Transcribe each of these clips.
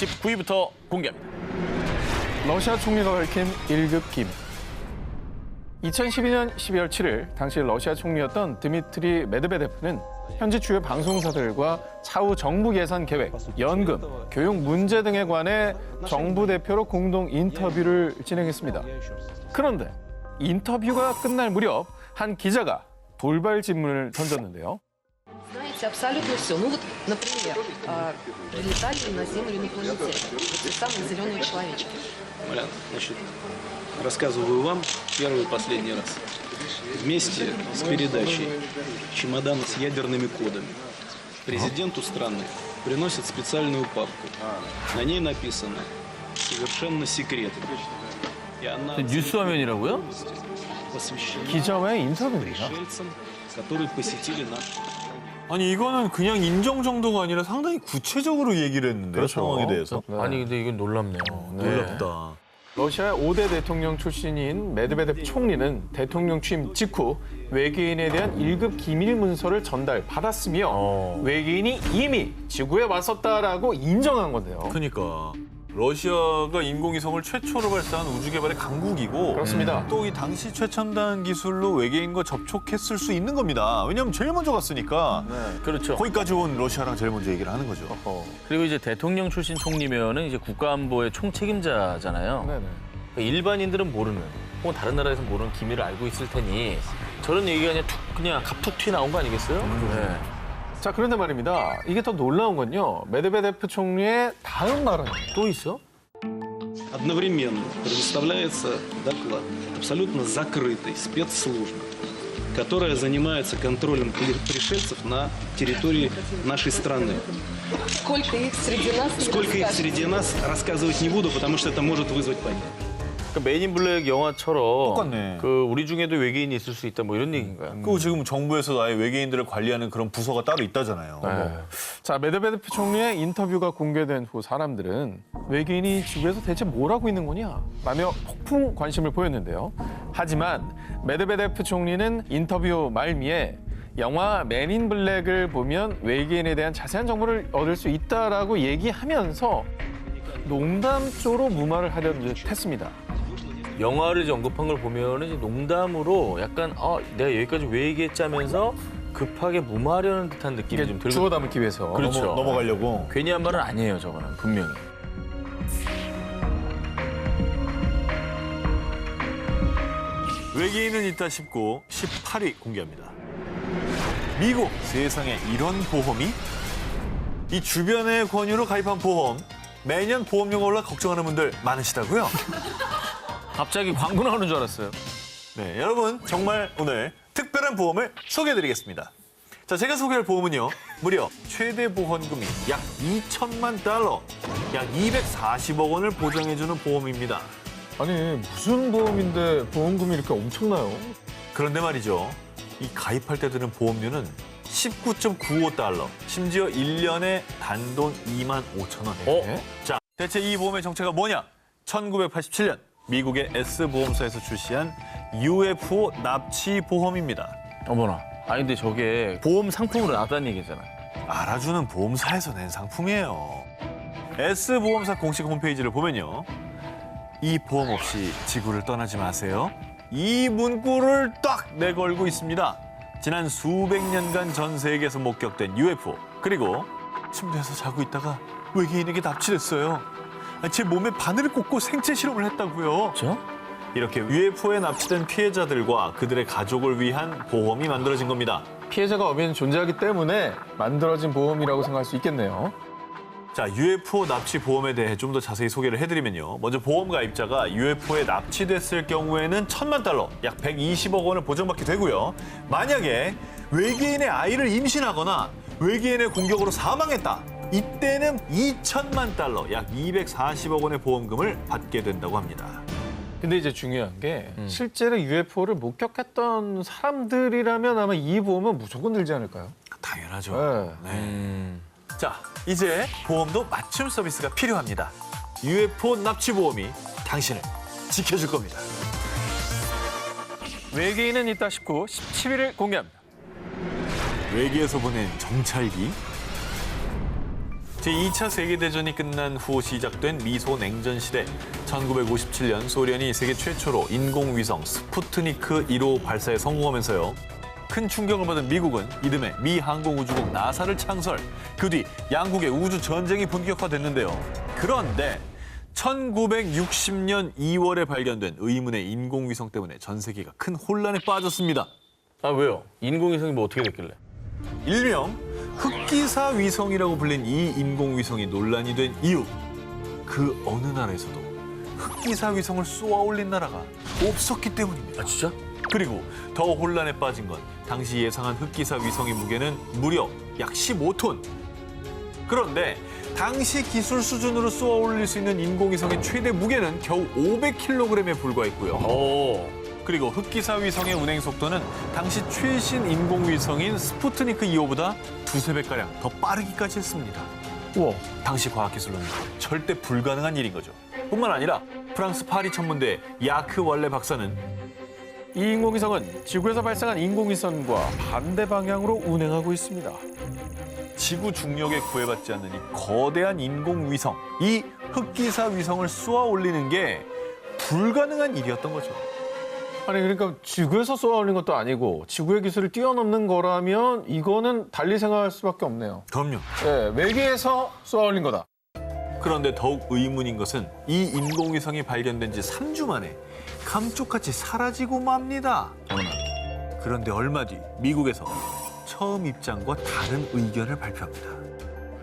19위부터 공개합니다. 러시아 총리가 밝힌 1급 기밀. 2012년 12월 7일 당시 러시아 총리였던 드미트리 메드베데프는 현지 주요 방송사들과 차후 정부 예산 계획, 연금, 교육 문제 등에 관해 정부 대표로 공동 인터뷰를 진행했습니다. 그런데 인터뷰가 끝날 무렵 한 기자가 돌발 질문을 던졌는데요. Знаете абсолютно все. Ну вот, например, прилетали на Землю инопланетяне. Вот те самые зеленые человечки. Малян, значит, рассказываю вам первый и последний раз. Вместе с передачей чемодана с ядерными кодами президенту страны приносят специальную папку. На ней написано «Совершенно секретно». И она 뉴스 화면이라고요? посвящена 기자와의 인터뷰입니다. пришельцам, которые посетили наш. 아니 이거는 그냥 인정 정도가 아니라 상당히 구체적으로 얘기를 했는데 그렇죠. 상황에 대해서. 네. 아니 근데 이건 놀랍네요. 놀랍다. 러시아 5대 대통령 출신인 메드베데프 총리는 대통령 취임 직후 외계인에 대한 1급 기밀 문서를 전달받았으며 외계인이 이미 지구에 왔었다라고 인정한 건데요. 그러니까 러시아가 인공위성을 최초로 발사한 우주개발의 강국이고 그렇습니다. 또 이 당시 최첨단 기술로 외계인과 접촉했을 수 있는 겁니다. 왜냐하면 제일 먼저 갔으니까 그렇죠. 거기까지 온 러시아랑 제일 먼저 얘기를 하는 거죠. 그리고 이제 대통령 출신 총리면은 이제 국가안보의 총책임자잖아요. 네네. 그러니까 일반인들은 모르는, 혹은 다른 나라에서 모르는 기밀을 알고 있을 테니 저런 얘기가 그냥 갑툭 튀 나온 거 아니겠어요? 네. 자, 그런데 말입니다. 이게 더 놀라운 건요. 메드베데프 총리의 다음 발언이에요. 또 있어? Одновременно предоставляется доклад абсолютно закрытой спецслужбы, которая занимается контролем пришельцев на территории нашей страны. Сколько их среди нас? не Сколько их расскажешь. среди нас, рассказывать не буду, потому что это может вызвать панику. 그러니까 메인 블랙 영화처럼 똑같네. 그 우리 중에도 외계인이 있을 수 있다 뭐 이런 얘기인가요? 그리고 지금 정부에서 아예 외계인들을 관리하는 그런 부서가 따로 있다잖아요. 네. 자, 메드베데프 총리의 인터뷰가 공개된 후 사람들은 외계인이 지구에서 대체 뭘 하고 있는 거냐? 라며 폭풍 관심을 보였는데요. 하지만 메드베데프 총리는 인터뷰 말미에 영화 맨인 블랙을 보면 외계인에 대한 자세한 정보를 얻을 수 있다라고 얘기하면서 농담조로 무마를 하려는 듯 했습니다. 영화를 이제 언급한 걸 보면은 이제 농담으로 약간 내가 여기까지 왜 얘기했자면서 급하게 무마하려는 듯한 느낌이 좀 들고 주워 담기 위해서. 그렇죠. 넘어가려고. 괜히 한 말은 아니에요, 저거는 분명히. 외계인은 있다 싶고 18위 공개합니다. 미국 세상에 이런 보험이? 이 주변의 권유로 가입한 보험. 매년 보험료가 올라 걱정하는 분들 많으시다고요? 갑자기 광고 나오는 줄 알았어요. 네, 여러분 정말 오늘 특별한 보험을 소개해드리겠습니다. 자, 제가 소개할 보험은요. 무려 최대 보험금이 약 2천만 달러, 약 240억 원을 보장해주는 보험입니다. 아니, 무슨 보험인데 보험금이 이렇게 엄청나요? 그런데 말이죠. 이 가입할 때 드는 보험료는 19.95달러, 심지어 1년에 단돈 2만 5천 원. 자, 대체 이 보험의 정체가 뭐냐? 1987년 미국의 S보험사에서 출시한 UFO 납치 보험입니다. 어머나. 아니 근데 저게 보험 상품으로 나왔다는 얘기잖아요. 알아주는 보험사에서 낸 상품이에요. S보험사 공식 홈페이지를 보면요. 이 보험 없이 지구를 떠나지 마세요. 이 문구를 딱 내걸고 있습니다. 지난 수백 년간 전 세계에서 목격된 UFO. 그리고 침대에서 자고 있다가 외계인에게 납치됐어요. 제 몸에 바늘을 꽂고 생체 실험을 했다고요. 그렇죠? 이렇게 UFO에 납치된 피해자들과 그들의 가족을 위한 보험이 만들어진 겁니다. 피해자가 어빈 존재하기 때문에 만들어진 보험이라고 생각할 수 있겠네요. 자, UFO 납치 보험에 대해 좀 더 자세히 소개를 해드리면요. 먼저 보험 가입자가 UFO에 납치됐을 경우에는 1,000만 달러, 약 120억 원을 보장받게 되고요. 만약에 외계인의 아이를 임신하거나 외계인의 공격으로 사망했다. 이때는 2천만 달러, 약 240억 원의 보험금을 받게 된다고 합니다. 근데 이제 중요한 게 실제로 UFO를 목격했던 사람들이라면 아마 이 보험은 무조건 들지 않을까요? 당연하죠. 네. 네. 자, 이제 보험도 맞춤 서비스가 필요합니다. UFO 납치 보험이 당신을 지켜줄 겁니다. 외계인은 있다 싶고 17위를 공개합니다. 외계에서 보낸 정찰기. 제2차 세계대전이 끝난 후 시작된 미소 냉전 시대. 1957년 소련이 세계 최초로 인공위성 스푸트니크 1호 발사에 성공하면서요. 큰 충격을 받은 미국은 이듬해 미 항공우주국 나사를 창설. 그 뒤 양국의 우주 전쟁이 본격화됐는데요. 그런데 1960년 2월에 발견된 의문의 인공위성 때문에 전 세계가 큰 혼란에 빠졌습니다. 아 왜요? 인공위성이 뭐 어떻게 됐길래? 일명 흑기사 위성이라고 불린 이 인공위성이 논란이 된 이유. 그 어느 나라에서도 흑기사 위성을 쏘아 올린 나라가 없었기 때문입니다. 아 진짜? 그리고 더 혼란에 빠진 건 당시 예상한 흑기사 위성의 무게는 무려 약 15톤. 그런데 당시 기술 수준으로 쏘아 올릴 수 있는 인공위성의 최대 무게는 겨우 500kg에 불과했고요. 오. 그리고 흑기사 위성의 운행 속도는 당시 최신 인공위성인 스푸트니크 2호보다 두세 배가량 더 빠르기까지 했습니다. 우와. 당시 과학기술로는 절대 불가능한 일인 거죠. 뿐만 아니라 프랑스 파리 천문대 야크 월레 박사는 이 인공위성은 지구에서 발생한 인공위성과 반대 방향으로 운행하고 있습니다. 지구 중력에 구애받지 않는 이 거대한 인공위성, 이 흑기사 위성을 쏘아 올리는 게 불가능한 일이었던 거죠. 아니 그러니까 지구에서 쏘아 올린 것도 아니고 지구의 기술을 뛰어넘는 거라면 이거는 달리 생각할 수밖에 없네요. 그럼요. 네, 외계에서 쏘아 올린 거다. 그런데 더욱 의문인 것은 이 인공위성이 발견된 지 3주 만에 감쪽같이 사라지고 맙니다. 그런데 얼마 뒤 미국에서 처음 입장과 다른 의견을 발표합니다.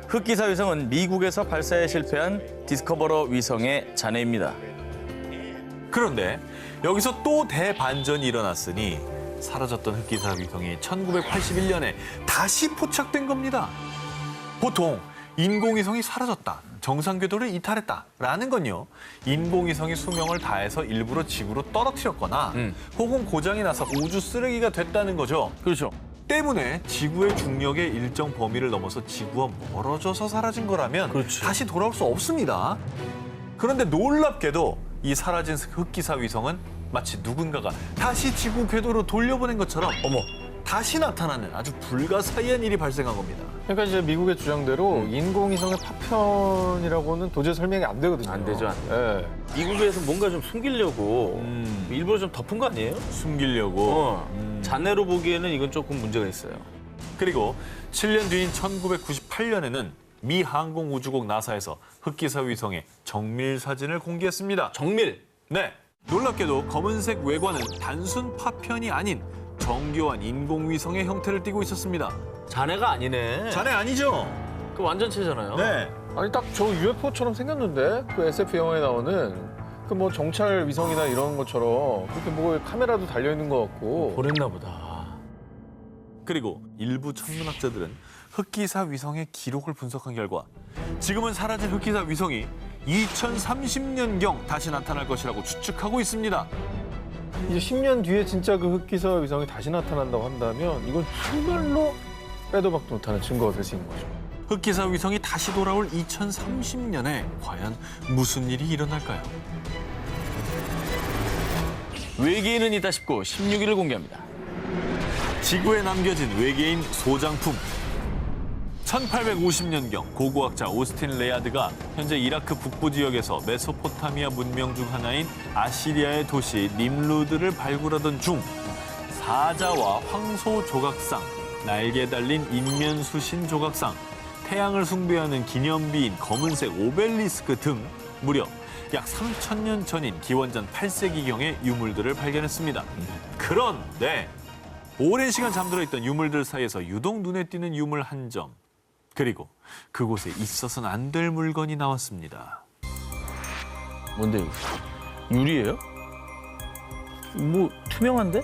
흑기사 위성은 미국에서 발사에 실패한 디스커버러 위성의 잔해입니다. 그런데 여기서 또 대반전이 일어났으니 사라졌던 흑기사 위성이 1981년에 다시 포착된 겁니다. 보통 인공위성이 사라졌다, 정상 궤도를 이탈했다라는 건요, 인공위성이 수명을 다해서 일부러 지구로 떨어뜨렸거나 혹은 고장이 나서 우주 쓰레기가 됐다는 거죠. 그렇죠. 때문에 지구의 중력의 일정 범위를 넘어서 지구와 멀어져서 사라진 거라면 그렇지. 다시 돌아올 수 없습니다. 그런데 놀랍게도 이 사라진 흑기사 위성은 마치 누군가가 다시 지구 궤도로 돌려보낸 것처럼 다시 나타나는 아주 불가사의한 일이 발생한 겁니다. 그러니까 이제 미국의 주장대로 인공위성의 파편이라고는 도저히 설명이 안 되거든요. 안 되죠, 안 네. 미국에서 뭔가 좀 숨기려고 일부러 좀 덮은 거 아니에요? 숨기려고. 잔해로 보기에는 이건 조금 문제가 있어요. 그리고 7년 뒤인 1998년에는 미 항공우주국 나사에서 흑기사 위성의 정밀 사진을 공개했습니다. 정밀. 네, 놀랍게도 검은색 외관은 단순 파편이 아닌 정교한 인공위성의 형태를 띠고 있었습니다. 잔해가 아니네. 자네 아니죠? 그 완전체잖아요. 네. 아니 딱 저 UFO처럼 생겼는데 그 SF 영화에 나오는 그 뭐 정찰 위성이나 이런 것처럼 그렇게 뭐 카메라도 달려 있는 것 같고. 보냈나 보다. 그리고 일부 천문학자들은 흑기사 위성의 기록을 분석한 결과 지금은 사라진 흑기사 위성이 2030년경 다시 나타날 것이라고 추측하고 있습니다. 이제 10년 뒤에 진짜 그 흑기사 위성이 다시 나타난다고 한다면 이건 정말로 빼도 박도 못하는 증거가 될 수 있는 거죠. 흑기사 위성이 다시 돌아올 2030년에 과연 무슨 일이 일어날까요? 외계인은 있다 싶고 16일을 공개합니다. 지구에 남겨진 외계인 소장품. 1850년경 고고학자 오스틴 레아드가 현재 이라크 북부 지역에서 메소포타미아 문명 중 하나인 아시리아의 도시 님루드를 발굴하던 중 사자와 황소 조각상, 날개 달린 인면수신 조각상, 태양을 숭배하는 기념비인 검은색 오벨리스크 등 무려 약 3,000년 전인 기원전 8세기경의 유물들을 발견했습니다. 그런데 오랜 시간 잠들어 있던 유물들 사이에서 유독 눈에 띄는 유물 한 점, 그리고 그곳에 있어서는 안 될 물건이 나왔습니다. 뭔데 이거? 유리예요? 뭐 투명한데?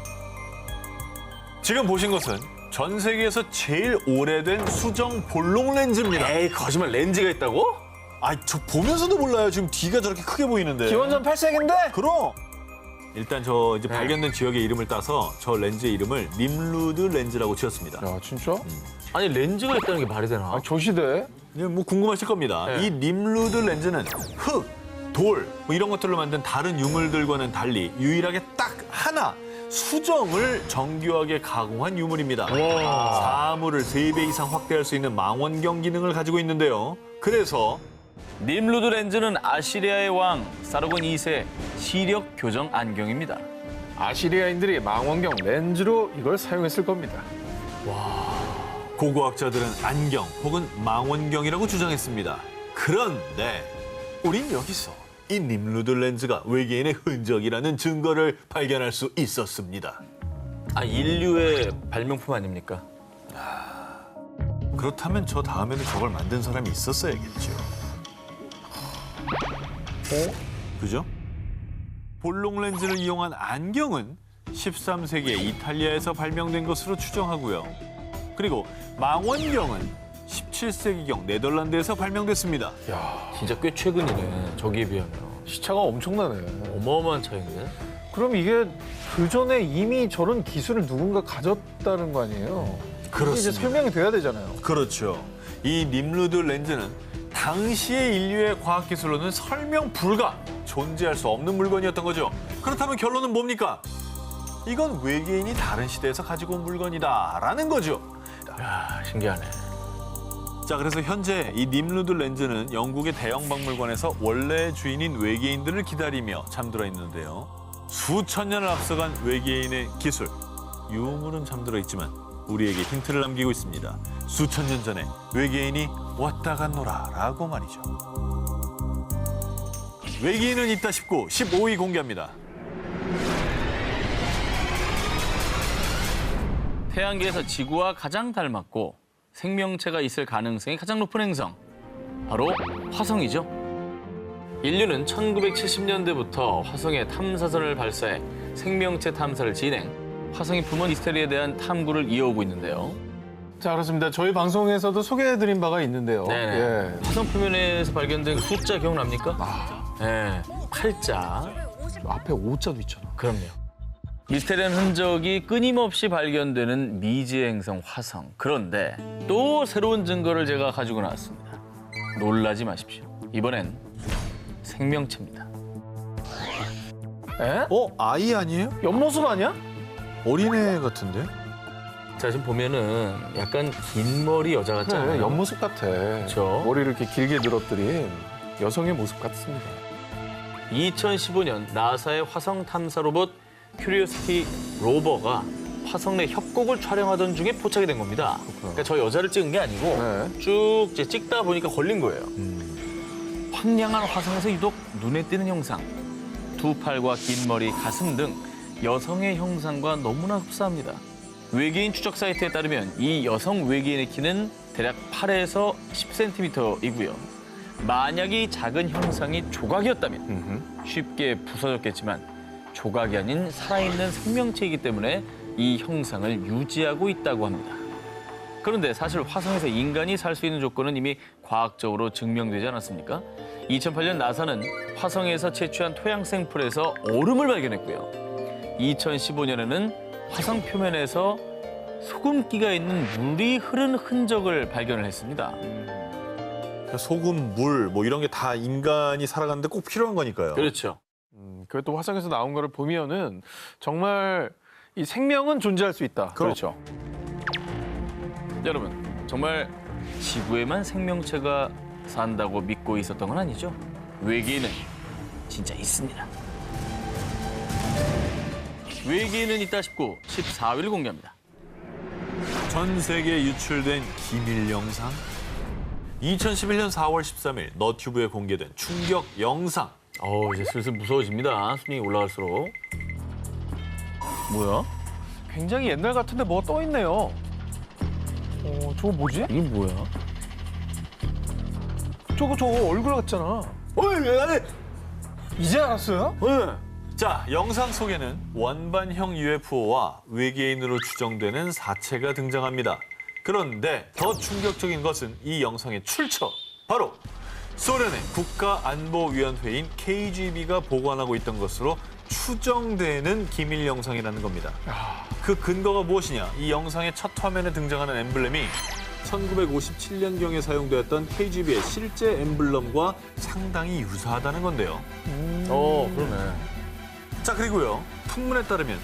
지금 보신 것은 전 세계에서 제일 오래된 수정 볼록 렌즈입니다. 에이 거짓말, 렌즈가 있다고? 저 보면서도 몰라요. 지금 뒤가 저렇게 크게 보이는데. 기원전 8세기인데? 그럼. 일단 저 이제 발견된 지역의 이름을 따서 저 렌즈의 이름을 님루드 렌즈라고 지었습니다. 야 진짜? 아니 렌즈가 있다는 게 말이 되나? 아, 저 시대에? 뭐 궁금하실 겁니다. 네. 이 님루드 렌즈는 흙, 돌, 뭐 이런 것들로 만든 다른 유물들과는 달리 유일하게 딱 하나 수정을 정교하게 가공한 유물입니다. 사물을 3배 이상 확대할 수 있는 망원경 기능을 가지고 있는데요. 그래서 님루드 렌즈는 아시리아의 왕 사르곤 2세 시력 교정 안경입니다. 아시리아인들이 망원경 렌즈로 이걸 사용했을 겁니다. 고고학자들은 안경 혹은 망원경이라고 주장했습니다. 그런데 우린 여기서 이 님루드 렌즈가 외계인의 흔적이라는 증거를 발견할 수 있었습니다. 아, 인류의 발명품 아닙니까? 그렇다면 저 다음에는 저걸 만든 사람이 있었어야겠죠. 그죠? 볼록 렌즈를 이용한 안경은 13세기에 이탈리아에서 발명된 것으로 추정하고요. 그리고 망원경은 17세기경 네덜란드에서 발명됐습니다. 진짜 꽤 최근이네. 저기에 비하면. 시차가 엄청나네. 어마어마한 차이인데? 그럼 이게 그 전에 이미 저런 기술을 누군가 가졌다는 거 아니에요? 이게 그렇습니다. 이제 설명이 돼야 되잖아요. 그렇죠. 이 님루드 렌즈는 당시의 인류의 과학기술로는 설명 불가, 존재할 수 없는 물건이었던 거죠. 그렇다면 결론은 뭡니까? 이건 외계인이 다른 시대에서 가지고 온 물건이다라는 거죠. 야, 신기하네. 자, 그래서 현재 이 님루드 렌즈는 영국의 대형 박물관에서 원래의 주인인 외계인들을 기다리며 잠들어 있는데요. 수천 년을 앞서간 외계인의 기술, 유물은 잠들어 있지만 우리에게 힌트를 남기고 있습니다. 수천 년 전에 외계인이 왔다 갔노라라고 말이죠. 외계인은 있다 싶고 15위 공개합니다. 태양계에서 지구와 가장 닮았고 생명체가 있을 가능성이 가장 높은 행성, 바로 화성이죠. 인류는 1970년대부터 화성에 탐사선을 발사해 생명체 탐사를 진행, 화성이 품은 미스터리에 대한 탐구를 이어오고 있는데요. 자, 그렇습니다. 저희 방송에서도 소개해드린 바가 있는데요. 네네. 예. 화성 표면에서 발견된 그 숫자 기억납니까? 네, 8자. 앞에 5자도 있잖아. 그럼요. 미스테리한 흔적이 끊임없이 발견되는 미지의 행성 화성. 그런데 또 새로운 증거를 제가 가지고 나왔습니다. 놀라지 마십시오. 이번엔 생명체입니다. 에? 아이 아니에요? 옆모습 아니야? 어린애 같은데? 자, 지금 보면은 약간 긴 머리 여자 같잖아요. 그래, 옆모습 같아. 그렇죠. 머리를 이렇게 길게 늘어뜨린 여성의 모습 같습니다. 2015년 나사의 화성 탐사 로봇 큐리오시티 로버가 화성 내 협곡을 촬영하던 중에 포착이 된 겁니다. 그러니까 저 여자를 찍은 게 아니고 네. 쭉 이제 찍다 보니까 걸린 거예요. 황량한 화성에서 유독 눈에 띄는 형상. 두 팔과 긴 머리, 가슴 등 여성의 형상과 너무나 흡사합니다. 외계인 추적 사이트에 따르면 이 여성 외계인의 키는 대략 8에서 10cm이고요. 만약 이 작은 형상이 조각이었다면 쉽게 부서졌겠지만 조각이 아닌 살아있는 생명체이기 때문에 이 형상을 유지하고 있다고 합니다. 그런데 사실 화성에서 인간이 살 수 있는 조건은 이미 과학적으로 증명되지 않았습니까? 2008년 나사는 화성에서 채취한 토양 샘플에서 얼음을 발견했고요. 2015년에는 화성 표면에서 소금기가 있는 물이 흐른 흔적을 발견을 했습니다. 소금, 물, 뭐 이런 게 다 인간이 살아가는데 꼭 필요한 거니까요. 그렇죠. 그것도 화성에서 나온 거를 보면은 정말 이 생명은 존재할 수 있다. 그렇죠. 여러분, 정말 지구에만 생명체가 산다고 믿고 있었던 건 아니죠? 외계인은 진짜 있습니다. 외계인은 있다 싶고 14위를 공개합니다. 전 세계에 유출된 기밀 영상. 2011년 4월 13일 너튜브에 공개된 충격 영상. 이제 슬슬 무서워집니다. 수명이 올라갈수록. 뭐야? 굉장히 옛날 같은데 뭐가 떠 있네요. 저거 뭐지? 이게 뭐야? 저거 얼굴 같잖아. 이제 알았어요? 자, 영상 속에는 원반형 UFO와 외계인으로 추정되는 사체가 등장합니다. 그런데 더 충격적인 것은 이 영상의 출처. 바로 소련의 국가안보위원회인 KGB가 보관하고 있던 것으로 추정되는 기밀 영상이라는 겁니다. 그 근거가 무엇이냐? 이 영상의 첫 화면에 등장하는 엠블렘이 1957년경에 사용되었던 KGB의 실제 엠블럼과 상당히 유사하다는 건데요. 그러네. 자, 그리고요. 풍문에 따르면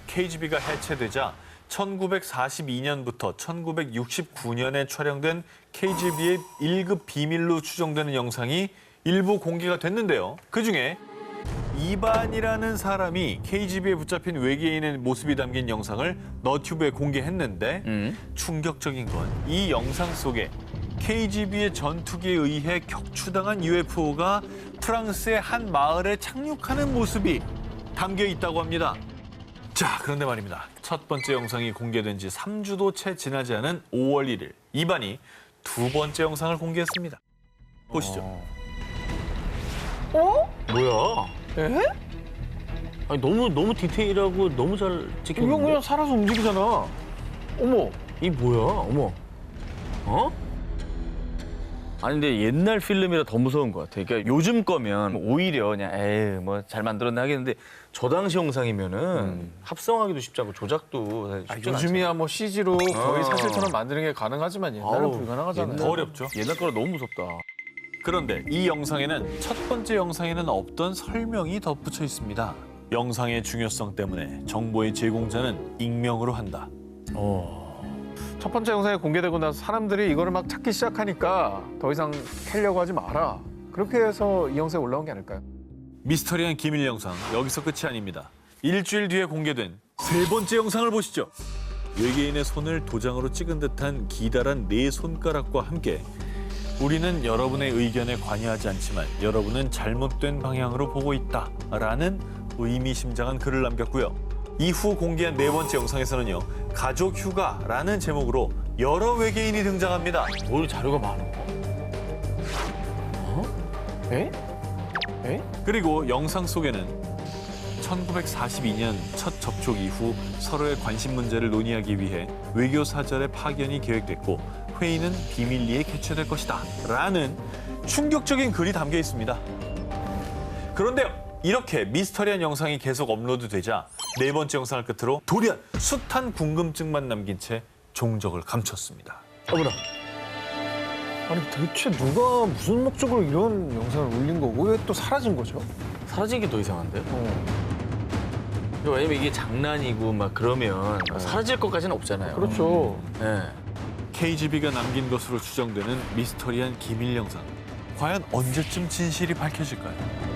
KGB가 해체되자 1942년부터 1969년에 촬영된 KGB의 1급 비밀로 추정되는 영상이 일부 공개가 됐는데요. 그중에 이반이라는 사람이 KGB에 붙잡힌 외계인의 모습이 담긴 영상을 너튜브에 공개했는데 충격적인 건 이 영상 속에 KGB의 전투기에 의해 격추당한 UFO가 프랑스의 한 마을에 착륙하는 모습이 담겨 있다고 합니다. 자, 그런데 말입니다. 첫 번째 영상이 공개된 지 3주도 채 지나지 않은 5월 1일, 이반이 두 번째 영상을 공개했습니다. 보시죠. 뭐야? 에? 아니, 너무 디테일하고 너무 잘 이건 찍혔는데? 그냥 살아서 움직이잖아. 어머. 이 뭐야? 어머. 어? 아니 근데 옛날 필름이라 더 무서운 것 같아. 그러니까 요즘 거면 오히려 그냥 에이 뭐 잘 만들었나 하겠는데 저 당시 영상이면은 합성하기도 쉽지 않고 조작도 사실 쉽지 않잖아. 요즘이야 뭐 CG로 거의 사실처럼 만드는 게 가능하지만 옛날은 아우, 불가능하잖아요. 더 어렵죠. 옛날 거라 너무 무섭다. 그런데 이 영상에는 첫 번째 영상에는 없던 설명이 덧붙여 있습니다. 영상의 중요성 때문에 정보의 제공자는 익명으로 한다. 첫 번째 영상이 공개되고 나서 사람들이 이거를 막 찾기 시작하니까 더 이상 캐려고 하지 마라. 그렇게 해서 이 영상에 올라온 게 아닐까요? 미스터리한 기밀 영상 여기서 끝이 아닙니다. 일주일 뒤에 공개된 세 번째 영상을 보시죠. 외계인의 손을 도장으로 찍은 듯한 기다란 네 손가락과 함께 우리는 여러분의 의견에 관여하지 않지만 여러분은 잘못된 방향으로 보고 있다라는 의미심장한 글을 남겼고요. 이후 공개한 네 번째 영상에서는요. 가족 휴가라는 제목으로 여러 외계인이 등장합니다. 뭘 자료가 많아. 에? 에? 그리고 영상 속에는 1942년 첫 접촉 이후 서로의 관심 문제를 논의하기 위해 외교 사절의 파견이 계획됐고 회의는 비밀리에 개최될 것이다 라는 충격적인 글이 담겨 있습니다. 그런데요. 이렇게 미스터리한 영상이 계속 업로드되자 네 번째 영상을 끝으로 돌연 숱한 궁금증만 남긴 채 종적을 감췄습니다. 어머나. 아니 대체 누가 무슨 목적으로 이런 영상을 올린 거고 왜 또 사라진 거죠? 사라진 게 더 이상한데? 왜냐면 이게 장난이고 막 그러면 사라질 것까지는 없잖아요. 그렇죠. 네. KGB가 남긴 것으로 추정되는 미스터리한 기밀 영상. 과연 언제쯤 진실이 밝혀질까요?